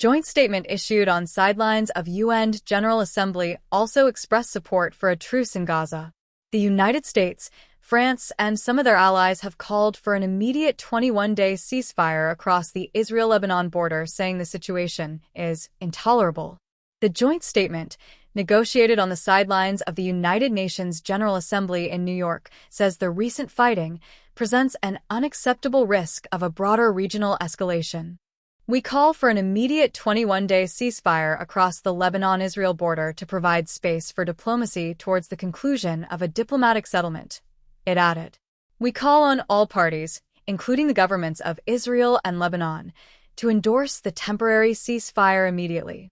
joint statement issued on sidelines of UN General Assembly also expressed support for a truce in Gaza. The United States, France, and some of their allies have called for an immediate 21-day ceasefire across the Israel-Lebanon border, saying the situation is intolerable. The joint statement, negotiated on the sidelines of the United Nations General Assembly in New York, says the recent fighting presents an unacceptable risk of a broader regional escalation. We call for an immediate 21-day ceasefire across the Lebanon-Israel border to provide space for diplomacy towards the conclusion of a diplomatic settlement, it added. We call on all parties, including the governments of Israel and Lebanon, to endorse the temporary ceasefire immediately.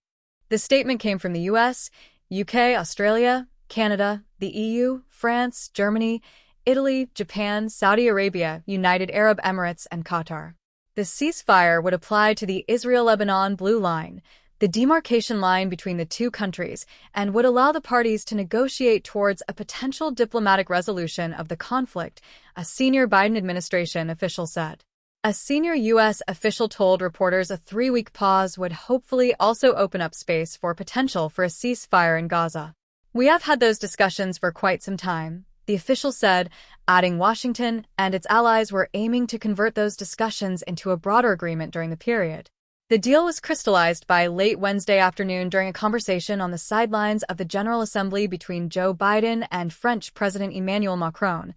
The statement came from the US, UK, Australia, Canada, the EU, France, Germany, Italy, Japan, Saudi Arabia, United Arab Emirates, and Qatar. The ceasefire would apply to the Israel-Lebanon Blue Line, the demarcation line between the two countries, and would allow the parties to negotiate towards a potential diplomatic resolution of the conflict, a senior Biden administration official said. A senior U.S. official told reporters a 3-week pause would hopefully also open up space for potential for a ceasefire in Gaza. We have had those discussions for quite some time, the official said, adding Washington and its allies were aiming to convert those discussions into a broader agreement during the period. The deal was crystallized by late Wednesday afternoon during a conversation on the sidelines of the General Assembly between Joe Biden and French President Emmanuel Macron,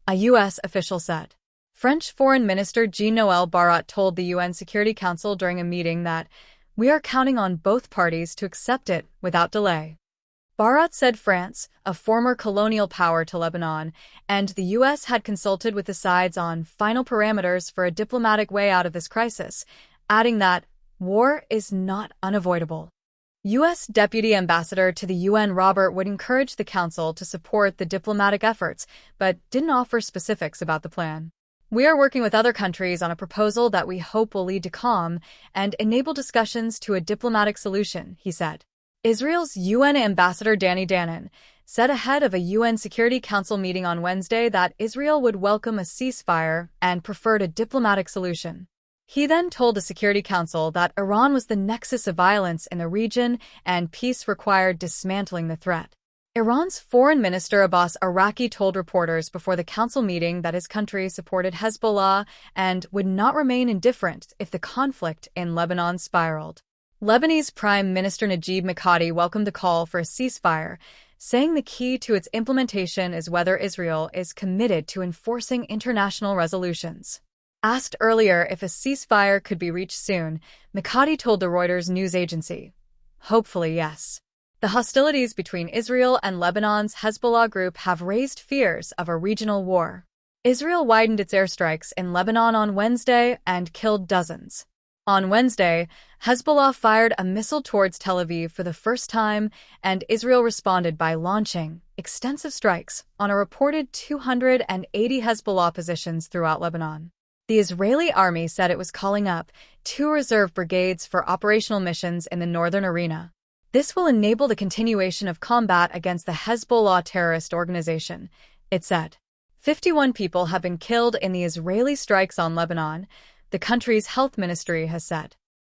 a U.S. official said. French Foreign Minister Jean-Noël Barrot told the UN Security Council during a meeting that, "We are counting on both parties to accept it without delay." Barrot said France, a former colonial power to Lebanon, and the U.S. had consulted with the sides on final parameters for a diplomatic way out of this crisis, adding that war is not unavoidable. U.S. Deputy Ambassador to the UN Robert Wood encouraged the Council to support the diplomatic efforts, but didn't offer specifics about the plan. We are working with other countries on a proposal that we hope will lead to calm and enable discussions to a diplomatic solution, he said. Israel's UN Ambassador Danny Danon said ahead of a UN Security Council meeting on Wednesday that Israel would welcome a ceasefire and preferred a diplomatic solution. He then told the Security Council that Iran was the nexus of violence in the region and peace required dismantling the threat. Iran's Foreign Minister Abbas Araqi told reporters before the council meeting that his country supported Hezbollah and would not remain indifferent if the conflict in Lebanon spiraled. Lebanese Prime Minister Najib Mikati welcomed the call for a ceasefire, saying the key to its implementation is whether Israel is committed to enforcing international resolutions. Asked earlier if a ceasefire could be reached soon, Mikati told the Reuters news agency, "Hopefully, yes." The hostilities between Israel and Lebanon's Hezbollah group have raised fears of a regional war. Israel widened its airstrikes in Lebanon on Wednesday and killed dozens. On Wednesday, Hezbollah fired a missile towards Tel Aviv for the first time, and Israel responded by launching extensive strikes on a reported 280 Hezbollah positions throughout Lebanon. The Israeli army said it was calling up 2 reserve brigades for operational missions in the northern arena. This will enable the continuation of combat against the Hezbollah terrorist organization, it said. 51 people have been killed in the Israeli strikes on Lebanon, the country's health ministry has said.